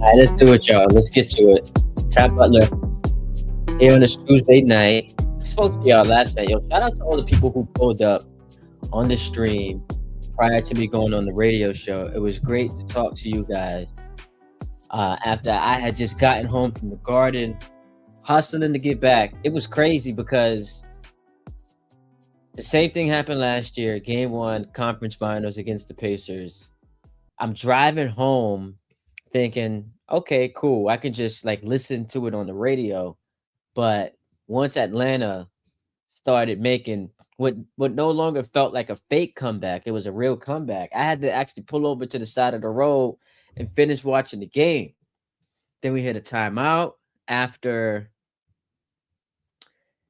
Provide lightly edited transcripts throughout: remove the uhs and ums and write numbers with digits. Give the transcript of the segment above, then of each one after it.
All right, let's do it, y'all. Let's get to it. Tad Butler here on this Tuesday night. I spoke to y'all last night. Yo, shout out to all the people who pulled up on the stream prior to me going on the radio show. It was great to talk to you guys after I had just gotten home from the garden, hustling to get back. It was crazy because the same thing happened last year, game 1, conference finals against the Pacers. I'm driving home thinking, okay, cool. I can just like listen to it on the radio. But once Atlanta started making what no longer felt like a fake comeback, it was a real comeback. I had to actually pull over to the side of the road and finish watching the game. Then we hit a timeout after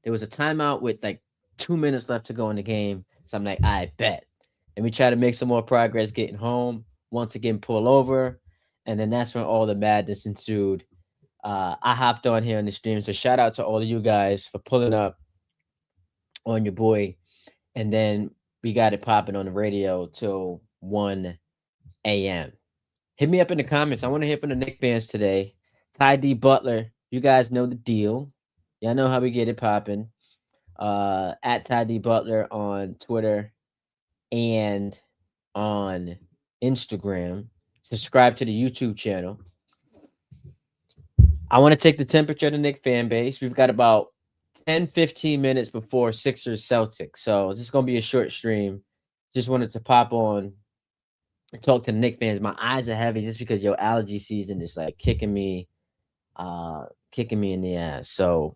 there was a timeout with like 2 minutes left to go in the game. So I'm like, I bet. And we try to make some more progress getting home. Once again, pull over. And then that's when all the madness ensued. I hopped on here on the stream. So shout out to all of you guys for pulling up on your boy. And then we got it popping on the radio till 1 a.m. Hit me up in the comments. I want to hear from the Knicks fans today. Ty D. Butler, you guys know the deal. Y'all know how we get it popping. At Ty D. Butler on Twitter and on Instagram. Subscribe to the YouTube channel. I want to take the temperature of the Knicks fan base. We've got about 10-15 minutes before Sixers Celtics. So this is going to be a short stream. Just wanted to pop on and talk to the Knicks fans. My eyes are heavy just because your allergy season is like kicking me in the ass. So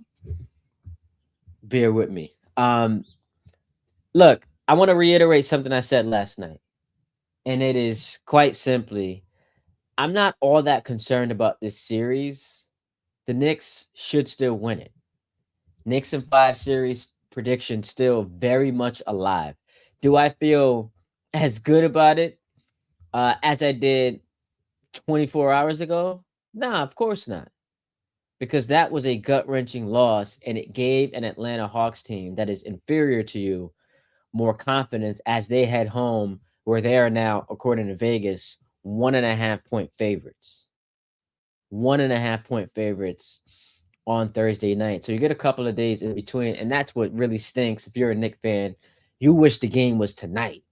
bear with me. Look, I want to reiterate something I said last night. And it is quite simply, I'm not all that concerned about this series. The Knicks should still win it. Knicks in 5 series prediction still very much alive. Do I feel as good about it as I did 24 hours ago? Nah, of course not. Because that was a gut-wrenching loss, and it gave an Atlanta Hawks team that is inferior to you more confidence as they head home, where they are now, according to Vegas, 1.5-point favorites. 1.5-point favorites on Thursday night. So you get a couple of days in between, and that's what really stinks. If you're a Knicks fan, you wish the game was tonight.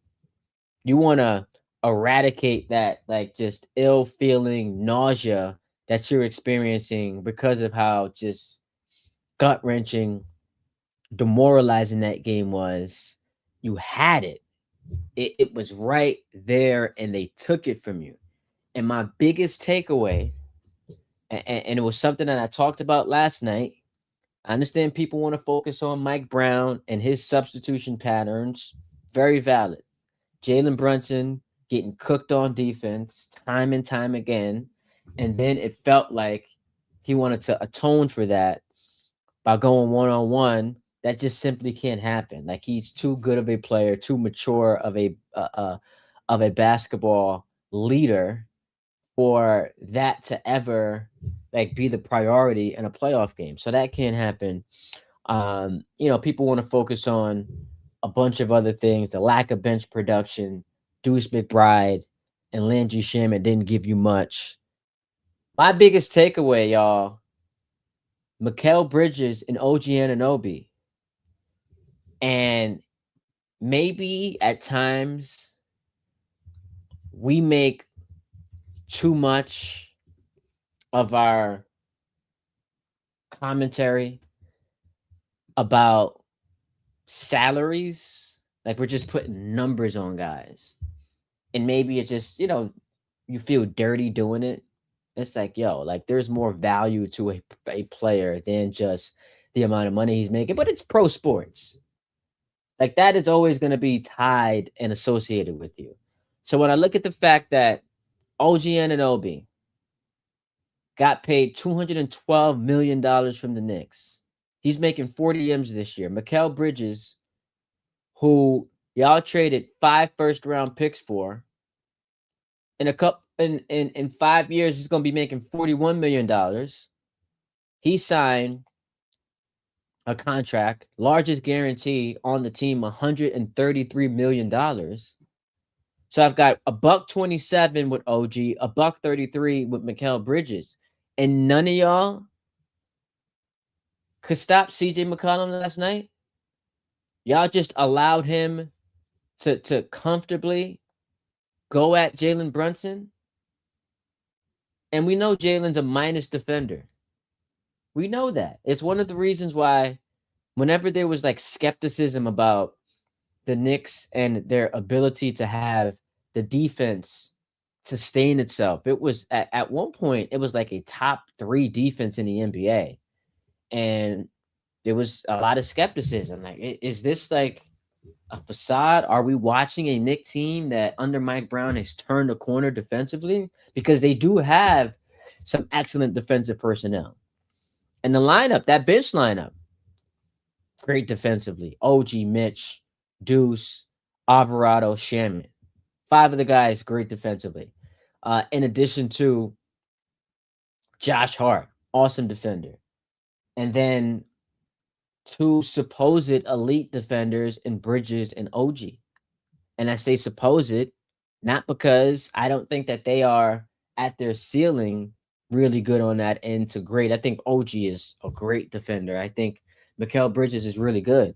You want to eradicate that, like, just ill feeling, nausea that you're experiencing because of how just gut wrenching, demoralizing that game was. You had it. It was right there, and they took it from you. And my biggest takeaway, and it was something that I talked about last night. I understand people want to focus on Mike Brown and his substitution patterns. Very valid. Jalen Brunson getting cooked on defense time and time again. And then it felt like he wanted to atone for that by going one-on-one. That just simply can't happen. Like, he's too good of a player, too mature of a basketball leader for that to ever like be the priority in a playoff game. So that can't happen. People want to focus on a bunch of other things, the lack of bench production. Deuce McBride and Landry Shamet didn't give you much. My biggest takeaway, y'all, Mikal Bridges and OG Anunoby. And maybe at times we make too much of our commentary about salaries. Like, we're just putting numbers on guys. And maybe it's just, you feel dirty doing it. It's like, yo, like, there's more value to a player than just the amount of money he's making. But it's pro sports. Like, that is always going to be tied and associated with you. So when I look at the fact that OG Anunoby got paid $212 million from the Knicks, he's making 40 M's this year. Mikal Bridges, who y'all traded 5 first-round picks for, in 5 years, he's going to be making $41 million. He signed a contract, largest guarantee on the team, $133 million. So I've got $127 with OG, $133 with Mikal Bridges, and none of y'all could stop CJ McCollum last night. Y'all just allowed him to comfortably go at Jalen Brunson, and we know Jalen's a minus defender. We know that. It's one of the reasons why whenever there was like skepticism about the Knicks and their ability to have the defense sustain itself, it was at one point it was like a top 3 defense in the NBA. And there was a lot of skepticism. Like, is this like a facade? Are we watching a Knicks team that under Mike Brown has turned a corner defensively? Because they do have some excellent defensive personnel. And the lineup, that bench lineup, great defensively. OG, Mitch, Deuce, Alvarado, Shaman. 5 of the guys great defensively. In addition to Josh Hart, awesome defender. And then 2 supposed elite defenders in Bridges and OG. And I say supposed not because I don't think that they are at their ceiling really good on that end to great. I think OG is a great defender. I think Mikal Bridges is really good.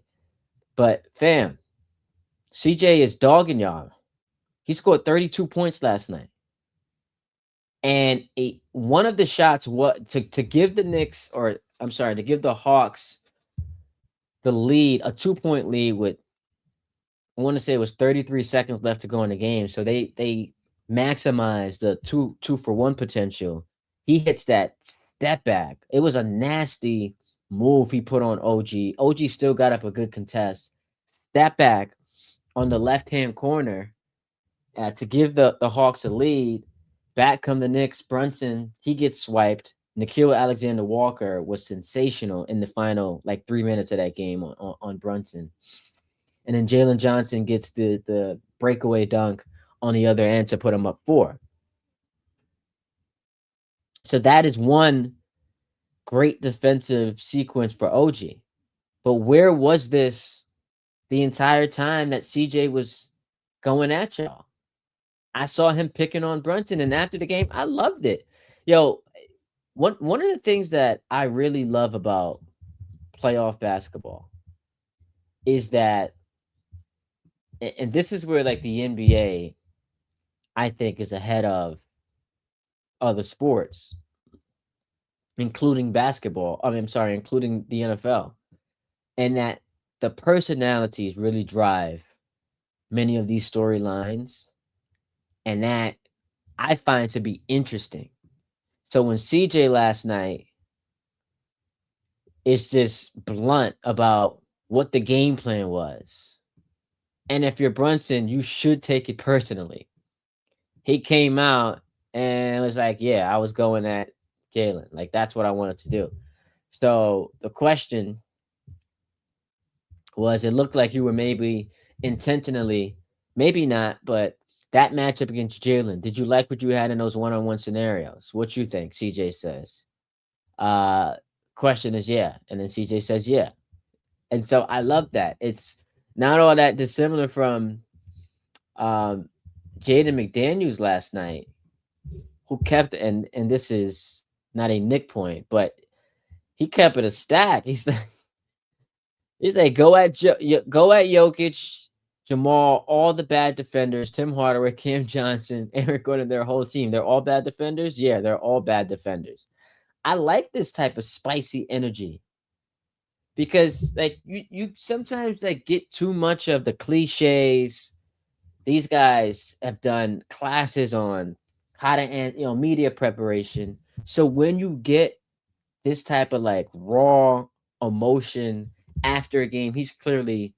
But fam, CJ is dogging y'all. He scored 32 points last night. And one of the shots, what to give the Knicks, or I'm sorry, to give the Hawks the lead, a 2-point lead with, I want to say it was 33 seconds left to go in the game. So they maximized the two for one potential. He hits that step back. It was a nasty move he put on OG. OG still got up a good contest. Step back on the left-hand corner to give the Hawks a lead. Back come the Knicks. Brunson, he gets swiped. Nickeil Alexander-Walker was sensational in the final, like 3 minutes of that game on Brunson. And then Jalen Johnson gets the breakaway dunk on the other end to put him up 4. So that is one great defensive sequence for OG. But where was this the entire time that CJ was going at y'all? I saw him picking on Brunson, and after the game, I loved it. Yo, one of the things that I really love about playoff basketball is that, and this is where like the NBA, I think, is ahead of other sports, including basketball. I mean, I'm sorry, including the NFL, and that the personalities really drive many of these storylines, and that I find to be interesting. So when CJ last night is just blunt about what the game plan was, and if you're Brunson, you should take it personally. He came out and was like, "Yeah, I was going at Jalen. Like that's what I wanted to do." So the question was, it looked like you were maybe intentionally, maybe not, but that matchup against Jalen, did you like what you had in those one-on-one scenarios? What you think? CJ says. Uh, Question is yeah, and then CJ says yeah, and so I love that. It's not all that dissimilar from um, Jaden McDaniels last night, who kept, and this is not a Nick point, but he kept it a stack. He's like go at Jokic, Jamal, all the bad defenders, Tim Hardaway, Cam Johnson, Eric Gordon, their whole team. They're all bad defenders. Yeah, they're all bad defenders. I like this type of spicy energy because like you sometimes like get too much of the cliches. These guys have done classes on how to media preparation. So when you get this type of like raw emotion after a game, he's clearly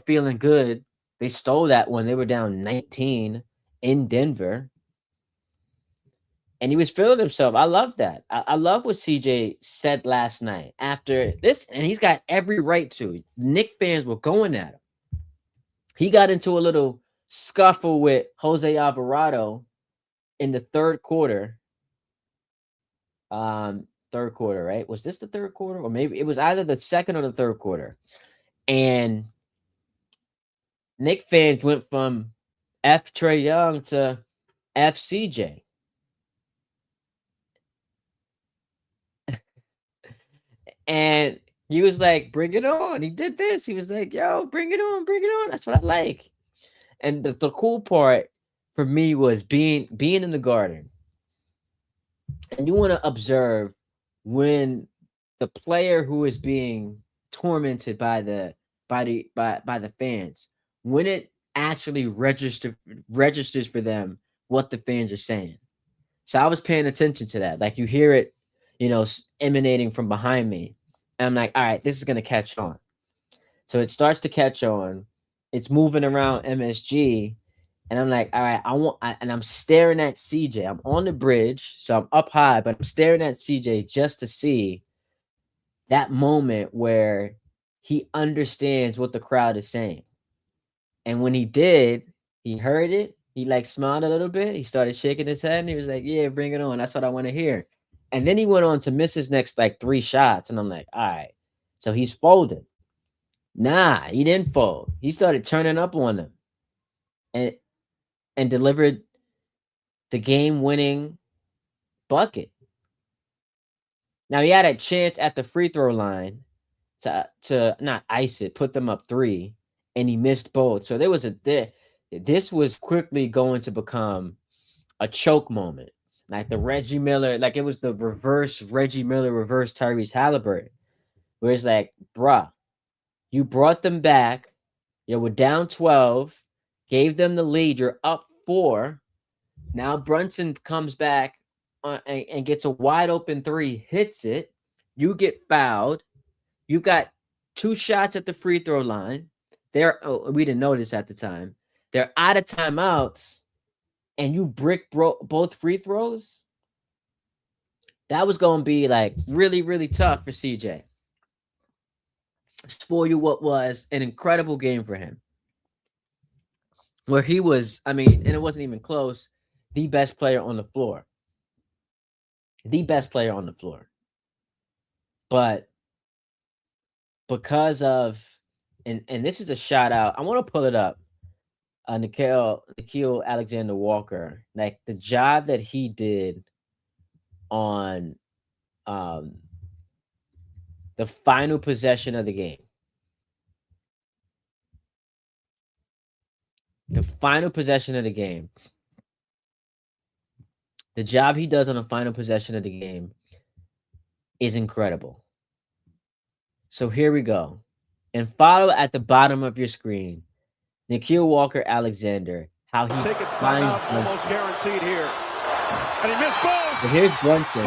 feeling good. They stole that when they were down 19 in Denver. And he was feeling himself. I love that. I love what CJ said last night after this, and he's got every right to. Knick fans were going at him. He got into a little scuffle with Jose Alvarado in the third quarter. Third quarter, right? Was this the third quarter? Or maybe it was either the second or the third quarter. And Knick fans went from F Trae Young to F CJ. And he was like, bring it on. He did this. He was like, yo, bring it on, bring it on. That's what I like. And the cool part for me was being in the Garden, and you want to observe when the player who is being tormented by the fans, when it actually registers for them what the fans are saying. So I was paying attention to that. Like you hear it, emanating from behind me. And I'm like, all right, this is gonna catch on. So it starts to catch on. It's moving around MSG, and I'm like, all right, and I'm staring at CJ. I'm on the bridge, so I'm up high, but I'm staring at CJ just to see that moment where he understands what the crowd is saying. And when he did, he heard it. He like smiled a little bit. He started shaking his head, and he was like, "Yeah, bring it on. That's what I want to hear." And then he went on to miss his next like 3 shots, and I'm like, "All right." So he's folding. Nah, he didn't fold. He started turning up on them, and delivered the game-winning bucket. Now he had a chance at the free throw line to not ice it, put them up 3, and he missed both. So there was this was quickly going to become a choke moment. Like the Reggie Miller, like it was the reverse Reggie Miller, reverse Tyrese Halliburton, where it's like, bruh, you brought them back. You were down 12, gave them the lead. You're up 4. Now Brunson comes back and gets a wide open 3, hits it. You get fouled. You got 2 shots at the free throw line. We didn't know this at the time. They're out of timeouts, and you both free throws. That was going to be like really, really tough for CJ. Spoil you what was an incredible game for him, where he was, and it wasn't even close, the best player on the floor. The best player on the floor. But because of, and this is a shout out, I want to pull it up. Nickeil Alexander Walker, like the job that he did on the final possession of the game. The final possession of the game. The job he does on the final possession of the game is incredible. So here we go. And follow at the bottom of your screen, Nickeil Walker Alexander, how he finds almost guaranteed here. And he missed both. So here's Brunson.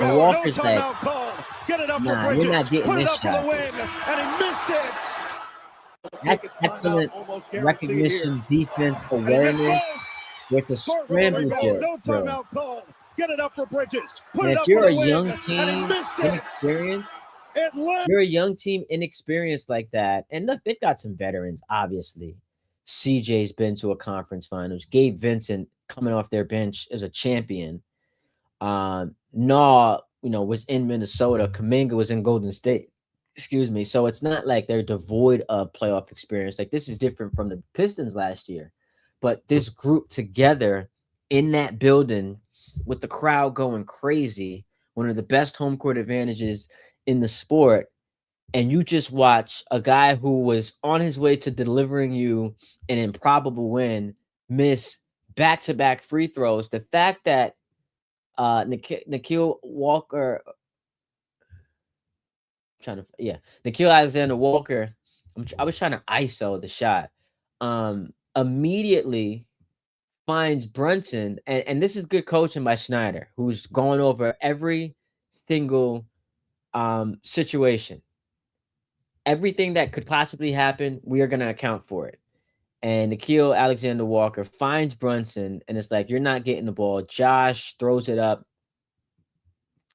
And Walker's no like, call. Get it up nah, for Bridges. you're not getting Put this it up shot. for the win. And he missed it. That's excellent recognition, defense, awareness. It's a scramble drill. No timeout call. Get it up for Bridges. Put And it if up you're for a the win. young team, inexperienced, you're a young team inexperienced like that. And look, they've got some veterans, obviously. CJ's been to a conference finals. Gabe Vincent coming off their bench as a champion. Naw, was in Minnesota. Kuminga was in Golden State. Excuse me. So it's not like they're devoid of playoff experience. Like this is different from the Pistons last year. But this group together in that building with the crowd going crazy, one of the best home court advantages in the sport, and you just watch a guy who was on his way to delivering you an improbable win miss back-to-back free throws. The fact that Nickeil Walker, Nickeil Alexander Walker, I was trying to ISO the shot, immediately finds Brunson, and this is good coaching by Schneider, who's going over every single situation. Everything that could possibly happen, we are going to account for it. And Nickeil Alexander Walker finds Brunson, and it's like, you're not getting the ball. Josh throws it up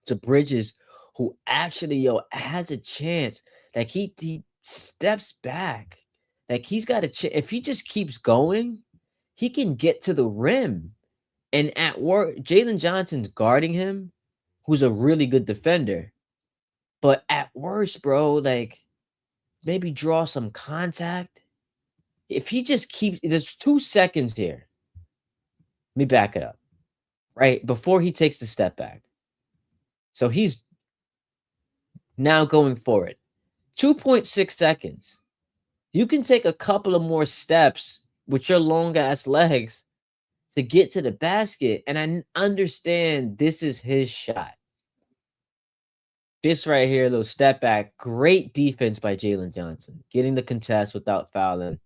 to Bridges, who actually, has a chance. Like, he steps back. Like, he's got a chance. If he just keeps going, he can get to the rim. And at work, Jalen Johnson's guarding him, who's a really good defender. But at worst, bro, like, maybe draw some contact. If he just keeps, there's 2 seconds here. Let me back it up. Right before he takes the step back. So he's now going for it. 2.6 seconds. You can take a couple of more steps with your long ass legs to get to the basket. And I understand this is his shot. This right here, little step back, great defense by Jalen Johnson, getting the contest without fouling.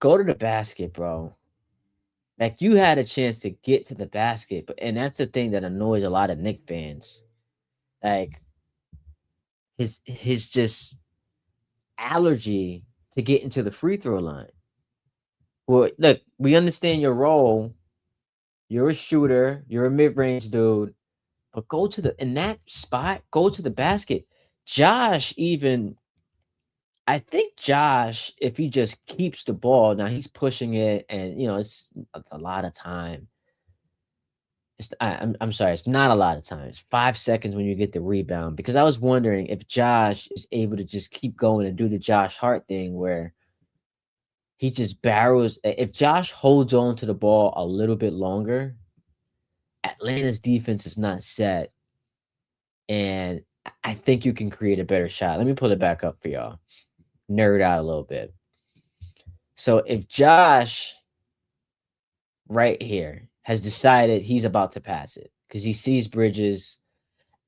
Go to the basket, bro. Like you had a chance to get to the basket, but and that's the thing that annoys a lot of Knicks fans. Like his just allergy to get into the free throw line. Well, look, we understand your role. You're a shooter. You're a mid range dude. But go to the in that spot. Go to the basket. Josh even. I think Josh, if he just keeps the ball, now he's pushing it, and it's a lot of time. I'm sorry, it's not a lot of time. It's 5 seconds when you get the rebound. Because I was wondering if Josh is able to just keep going and do the Josh Hart thing where he just barrels. If Josh holds on to the ball a little bit longer, Atlanta's defense is not set, and I think you can create a better shot. Let me pull it back up for y'all. Nerd out a little bit. So if Josh right here has decided he's about to pass it because he sees Bridges,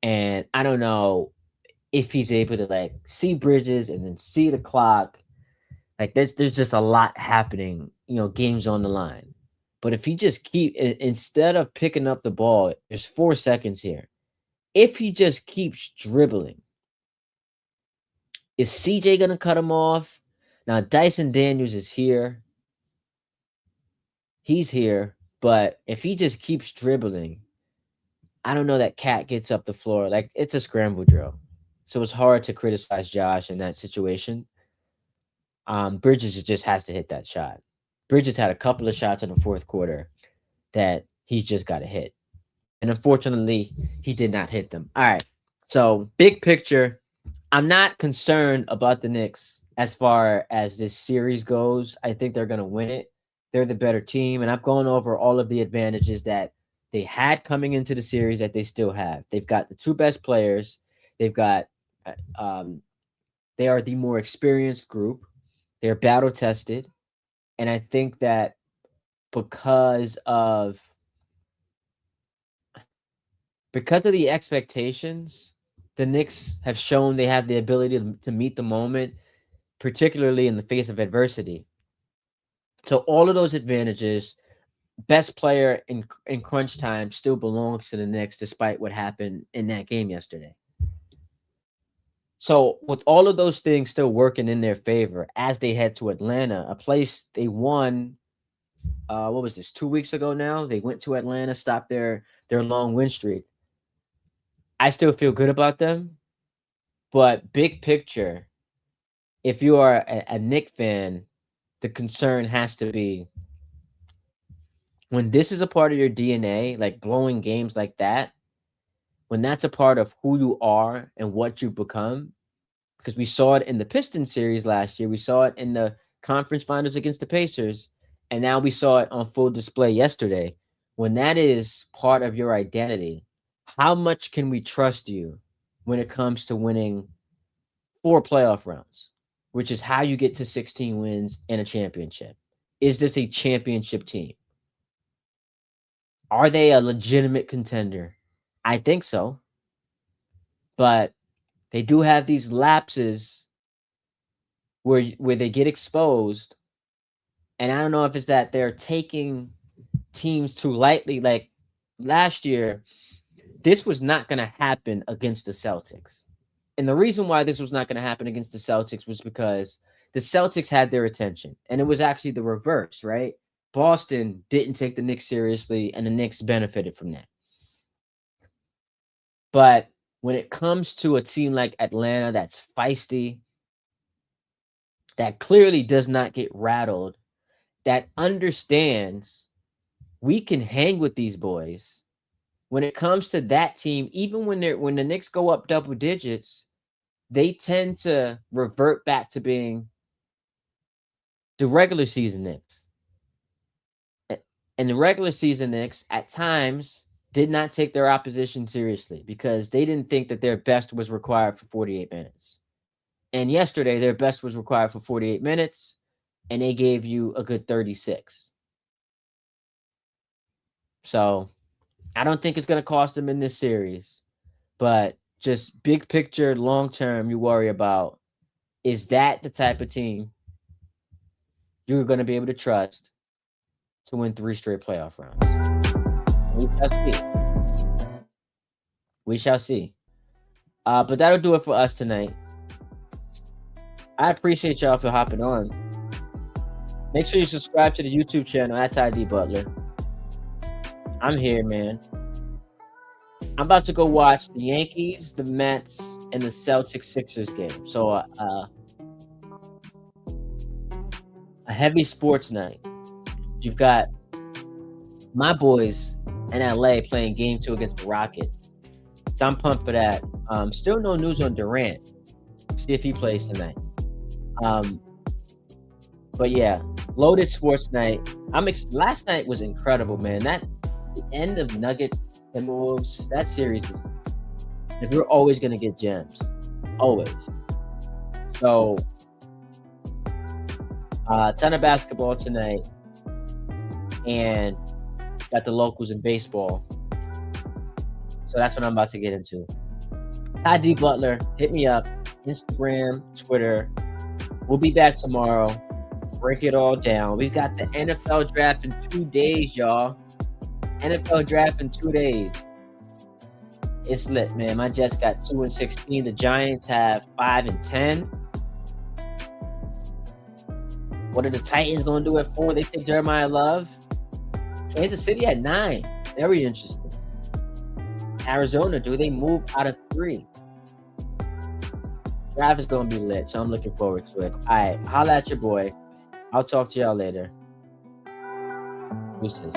and I don't know if he's able to like see Bridges and then see the clock. Like there's just a lot happening, games on the line. But if he just instead of picking up the ball, there's 4 seconds here. If he just keeps dribbling, is CJ gonna cut him off? Now Dyson Daniels is here. He's here, but if he just keeps dribbling, I don't know that Cat gets up the floor. Like it's a scramble drill. So it's hard to criticize Josh in that situation. Bridges just has to hit that shot. Bridges had a couple of shots in the fourth quarter that he just got to hit. And unfortunately, he did not hit them. All right. So, big picture, I'm not concerned about the Knicks as far as this series goes. I think they're going to win it. They're the better team. And I've gone over all of the advantages that they had coming into the series that they still have. They've got the two best players. They've got, they are the more experienced group. They're battle tested. And I think that because of the expectations, the Knicks have shown they have the ability to meet the moment, particularly in the face of adversity. So all of those advantages, best player in crunch time still belongs to the Knicks, despite what happened in that game yesterday. So with all of those things still working in their favor as they head to Atlanta, a place they won. What was this? 2 weeks ago now. They went to Atlanta, stopped their long win streak. I still feel good about them, but big picture, if you are a Knicks fan, the concern has to be when this is a part of your DNA, like blowing games like that, when that's a part of who you are and what you become, because we saw it in the Pistons series last year, we saw it in the conference finals against the Pacers, and now we saw it on full display yesterday. When that is part of your identity, how much can we trust you when it comes to winning 4 playoff rounds, which is how you get to 16 wins and a championship? Is this a championship team? Are they a legitimate contender? I think so. But they do have these lapses where they get exposed. And I don't know if it's that they're taking teams too lightly. Like last year, this was not going to happen against the Celtics. And the reason why this was not going to happen against the Celtics was because the Celtics had their attention. And it was actually the reverse, right? Boston didn't take the Knicks seriously, and the Knicks benefited from that. But when it comes to a team like Atlanta that's feisty, that clearly does not get rattled, that understands we can hang with these boys. When it comes to that team, even when the Knicks go up double digits, they tend to revert back to being the regular season Knicks. And the regular season Knicks at times did not take their opposition seriously because they didn't think that their best was required for 48 minutes. And yesterday, their best was required for 48 minutes. and they gave you a good 36. So I don't think it's going to cost them in this series, but just big picture, long term, you worry about, is that the type of team you're going to be able to trust to win 3 straight playoff rounds? We shall see. We shall see. But that'll do it for us tonight. I appreciate y'all for hopping on. Make sure you subscribe to the YouTube channel at Ty D Butler. I'm here, man. I'm about to go watch the Yankees, the Mets, and the Celtics Sixers game. So a heavy sports night. You've got my boys in LA playing game 2 against the Rockets. So I'm pumped for that. Still no news on Durant. See if he plays tonight. But yeah, loaded sports night. Last night was incredible, man. The end of Nuggets Timberwolves, that series is, like, we're always gonna get gems. Always. So a ton of basketball tonight. And got the locals in baseball. So that's what I'm about to get into. Ty D Butler, hit me up. Instagram, Twitter. We'll be back tomorrow. Break it all down. We've got the NFL draft in 2 days, y'all. NFL draft in 2 days. It's lit, man. My Jets got 2-16. The Giants have 5-10. What are the Titans going to do at 4? They take Jeremiah Love. Kansas City at 9. Very interesting. Arizona, do they move out of 3? Draft is going to be lit, so I'm looking forward to it. All right, holla at your boy. I'll talk to y'all later. Deuces.